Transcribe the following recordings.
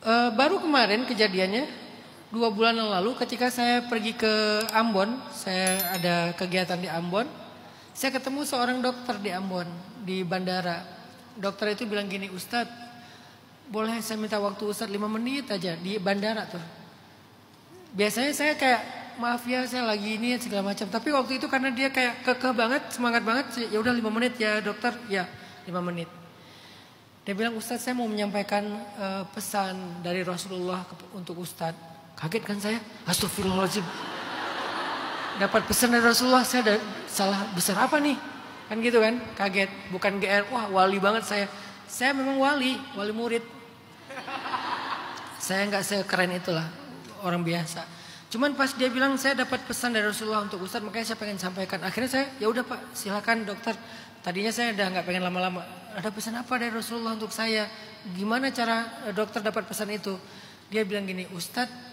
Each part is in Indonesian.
Baru kemarin kejadiannya 2 bulan yang lalu ketika saya pergi ke Ambon, saya ada kegiatan di Ambon, saya ketemu seorang dokter di Ambon di bandara. Dokter itu bilang gini, Ustadz, boleh saya minta waktu Ustadz 5 menit aja di bandara tuh. Biasanya saya kayak maaf ya saya lagi ini segala macam, tapi waktu itu karena dia kayak kekeh banget, semangat banget, ya udah 5 menit ya dokter, ya 5 menit. Dia bilang, Ustadz saya mau menyampaikan pesan dari Rasulullah untuk Ustadz. Kaget kan saya, astagfirullahaladzim. Dapat pesan dari Rasulullah, saya ada salah besar apa nih? Kan gitu kan, kaget. Bukan GR, wah wali banget saya. Saya memang wali murid. Saya nggak sekeren itulah, orang biasa. Cuman pas dia bilang saya dapat pesan dari Rasulullah untuk Ustadz, makanya saya pengen sampaikan. Akhirnya saya, ya udah Pak, silakan dokter. Tadinya saya udah nggak pengen lama-lama. Ada pesan apa dari Rasulullah untuk saya? Gimana cara dokter dapat pesan itu? Dia bilang gini, Ustadz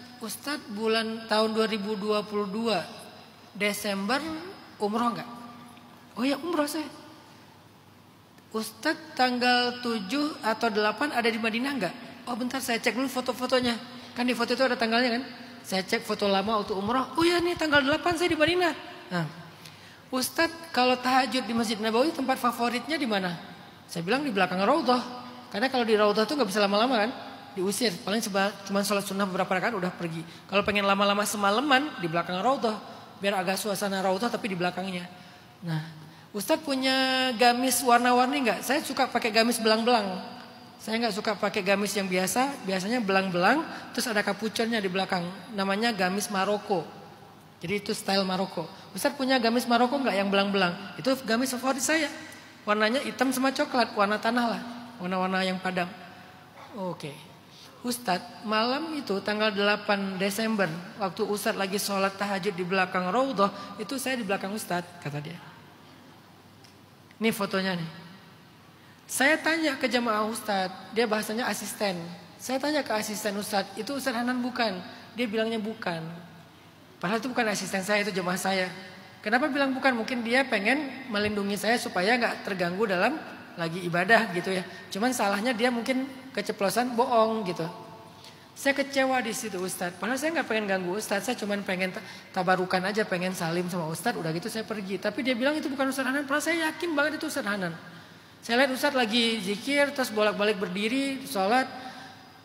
bulan tahun 2022 Desember umroh enggak? Oh ya umroh saya. Ustadz tanggal 7 atau 8 ada di Madinah enggak? Oh bentar saya cek dulu foto-fotonya. Kan di foto itu ada tanggalnya kan? Saya cek foto lama waktu umroh. Oh ya nih tanggal 8 saya di Madinah. Nah, Ustadz kalau tahajud di Masjid Nabawi tempat favoritnya di mana? Saya bilang di belakang Raudhah. Karena kalau di Raudhah tuh enggak bisa lama-lama kan? Diusir, paling cuma sholat sunnah beberapa rakaat udah pergi. Kalau pengen lama-lama semalaman di belakang Raudhah, biar agak suasana Raudhah tapi di belakangnya. Nah, Ustadz punya gamis warna-warni nggak? Saya suka pakai gamis belang-belang. Saya nggak suka pakai gamis yang biasa, biasanya belang-belang, terus ada kapuconnya di belakang. Namanya gamis Maroko. Jadi itu style Maroko. Ustadz punya gamis Maroko nggak yang belang-belang? Itu gamis favorit saya. Warnanya hitam sama coklat, warna tanah lah, warna-warna yang padam. Oke. Ustadz malam itu tanggal 8 Desember waktu Ustadz lagi sholat tahajud di belakang Raudhah, itu saya di belakang Ustadz, kata dia. Ini fotonya nih. Saya tanya ke jamaah Ustadz, dia bahasanya asisten. Saya tanya ke asisten Ustadz, itu Ustadz Hanan bukan? Dia bilangnya bukan. Padahal itu bukan asisten saya, itu jamaah saya. Kenapa bilang bukan? Mungkin dia pengen melindungi saya supaya gak terganggu dalam lagi ibadah gitu ya. Cuman salahnya dia mungkin keceplosan bohong gitu. Saya kecewa di situ Ustadz. Padahal saya nggak pengen ganggu Ustadz. Saya cuma pengen tabarukan aja, pengen salim sama Ustadz. Udah gitu saya pergi. Tapi dia bilang itu bukan Ustadz Hanan. Padahal saya yakin banget itu Ustadz Hanan. Saya lihat Ustadz lagi zikir, terus bolak-balik berdiri, sholat.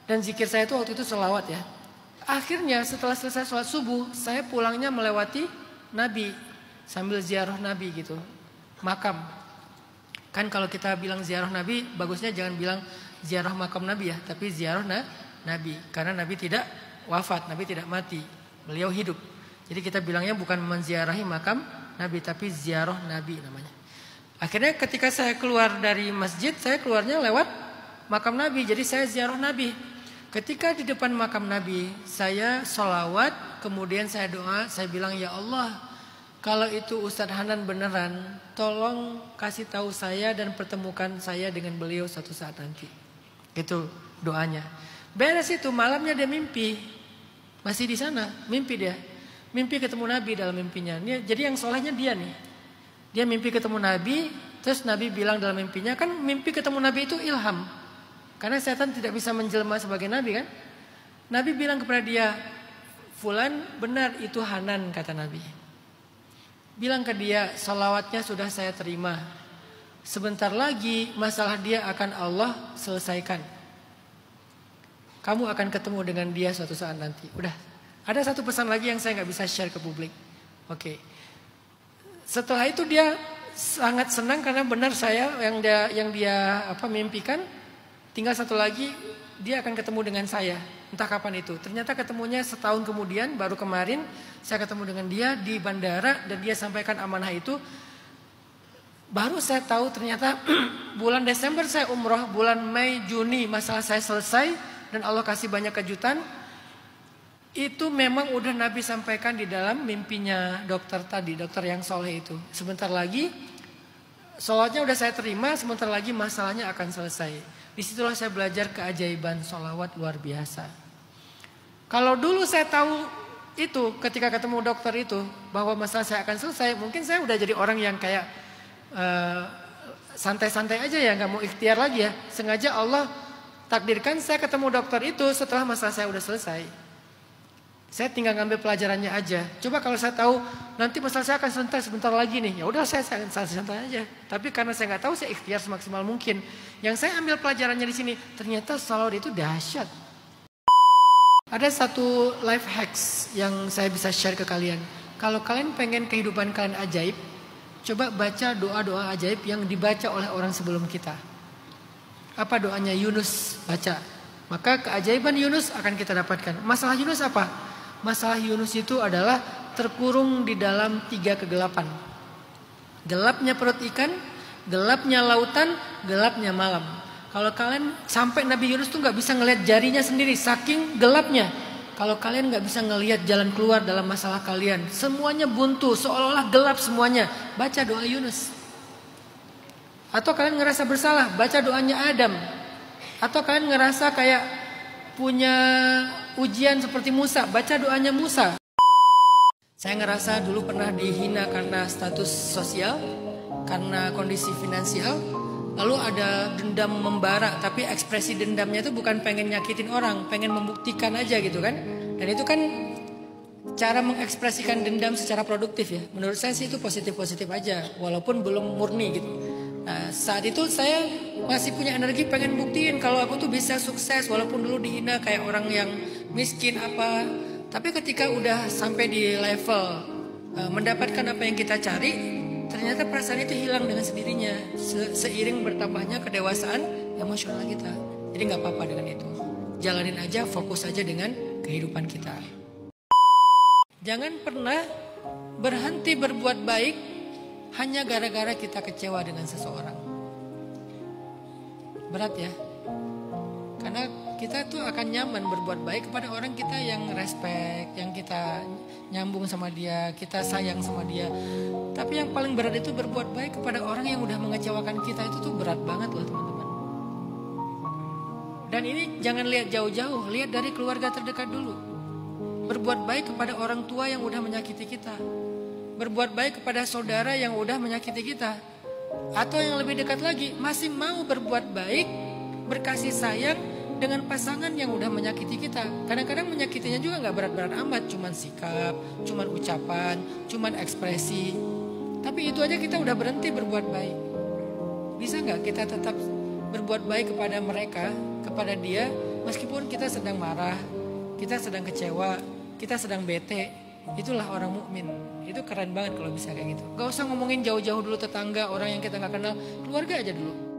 Dan zikir saya itu waktu itu selawat ya. Akhirnya setelah selesai sholat subuh, saya pulangnya melewati Nabi. Sambil ziarah Nabi gitu. Makam. Kan kalau kita bilang ziarah Nabi, bagusnya jangan bilang ziarah makam Nabi ya, tapi ziarah Nabi. Karena Nabi tidak wafat, Nabi tidak mati, beliau hidup. Jadi kita bilangnya bukan menziarahi makam Nabi, tapi ziarah Nabi namanya. Akhirnya ketika saya keluar dari masjid, saya keluarnya lewat makam Nabi. Jadi saya ziarah Nabi. Ketika di depan makam Nabi, saya sholawat, kemudian saya doa, saya bilang ya Allah, kalau itu Ustadz Hanan beneran, tolong kasih tahu saya dan pertemukan saya dengan beliau suatu saat nanti. Itu doanya. Beres itu malamnya dia mimpi. Masih di sana, mimpi dia. Mimpi ketemu Nabi dalam mimpinya. Jadi yang solehnya dia nih. Dia mimpi ketemu Nabi, terus Nabi bilang dalam mimpinya, kan mimpi ketemu Nabi itu ilham. Karena setan tidak bisa menjelma sebagai Nabi kan. Nabi bilang kepada dia, Fulan benar itu Hanan, kata Nabi. Bilang ke dia, salawatnya sudah saya terima. Sebentar lagi masalah dia akan Allah selesaikan. Kamu akan ketemu dengan dia suatu saat nanti. Udah. Ada satu pesan lagi yang saya gak bisa share ke publik. Oke. Setelah itu dia sangat senang karena benar saya yang dia mimpikan. Tinggal satu lagi dia akan ketemu dengan saya. Entah kapan itu. Ternyata ketemunya setahun kemudian, baru kemarin saya ketemu dengan dia di bandara dan dia sampaikan amanah itu. Baru saya tahu ternyata bulan Desember saya umroh, bulan Mei, Juni masalah saya selesai dan Allah kasih banyak kejutan. Itu memang udah Nabi sampaikan di dalam mimpinya dokter tadi, dokter yang soleh itu. Sebentar lagi sholawatnya udah saya terima, sebentar lagi masalahnya akan selesai. Disitulah saya belajar keajaiban sholawat luar biasa. Kalau dulu saya tahu itu ketika ketemu dokter itu bahwa masalah saya akan selesai, mungkin saya udah jadi orang yang kayak santai-santai aja ya, nggak mau ikhtiar lagi ya. Sengaja Allah takdirkan saya ketemu dokter itu setelah masalah saya udah selesai. Saya tinggal ngambil pelajarannya aja. Coba kalau saya tahu nanti masalah saya akan selesai sebentar lagi nih, ya udah saya santai aja. Tapi karena saya nggak tahu, saya ikhtiar semaksimal mungkin. Yang saya ambil pelajarannya di sini, ternyata salawat itu dahsyat. Ada satu life hacks yang saya bisa share ke kalian. Kalau kalian pengen kehidupan kalian ajaib, coba baca doa-doa ajaib yang dibaca oleh orang sebelum kita. Apa doanya Yunus? Baca. Maka keajaiban Yunus akan kita dapatkan. Masalah Yunus apa? Masalah Yunus itu adalah terkurung di dalam 3 kegelapan. Gelapnya perut ikan, gelapnya lautan, gelapnya malam. Kalau kalian sampai Nabi Yunus tuh gak bisa ngelihat jarinya sendiri, saking gelapnya. Kalau kalian gak bisa ngelihat jalan keluar dalam masalah kalian, semuanya buntu, seolah-olah gelap semuanya, baca doa Yunus. Atau kalian ngerasa bersalah, baca doanya Adam. Atau kalian ngerasa kayak punya ujian seperti Musa, baca doanya Musa. Saya ngerasa dulu pernah dihina karena status sosial, karena kondisi finansial. Lalu ada dendam membara, tapi ekspresi dendamnya itu bukan pengen nyakitin orang, pengen membuktikan aja gitu kan. Dan itu kan cara mengekspresikan dendam secara produktif ya. Menurut saya sih itu positif-positif aja, walaupun belum murni gitu. Nah, saat itu saya masih punya energi pengen buktiin kalau aku tuh bisa sukses walaupun dulu dihina kayak orang yang miskin apa. Tapi ketika udah sampai di level mendapatkan apa yang kita cari, ternyata perasaan itu hilang dengan sendirinya seiring bertambahnya kedewasaan emosional kita. Jadi nggak apa-apa dengan itu. Jalanin aja, fokus aja dengan kehidupan kita. Jangan pernah berhenti berbuat baik hanya gara-gara kita kecewa dengan seseorang. Berat ya. Karena kita tuh akan nyaman berbuat baik kepada orang kita yang respect, yang kita nyambung sama dia, kita sayang sama dia. Tapi yang paling berat itu berbuat baik kepada orang yang udah mengecewakan kita, itu tuh berat banget loh teman-teman. Dan ini jangan lihat jauh-jauh, lihat dari keluarga terdekat dulu. Berbuat baik kepada orang tua yang udah menyakiti kita. Berbuat baik kepada saudara yang udah menyakiti kita. Atau yang lebih dekat lagi, masih mau berbuat baik, berkasih sayang dengan pasangan yang udah menyakiti kita. Kadang-kadang menyakitinya juga gak berat-berat amat, cuman sikap, cuman ucapan, cuman ekspresi. Tapi itu aja kita udah berhenti berbuat baik. Bisa gak kita tetap berbuat baik kepada mereka, kepada dia, meskipun kita sedang marah, kita sedang kecewa, kita sedang bete. Itulah orang mukmin. Itu keren banget kalau bisa kayak gitu. Gak usah ngomongin jauh-jauh dulu tetangga, orang yang kita gak kenal, keluarga aja dulu.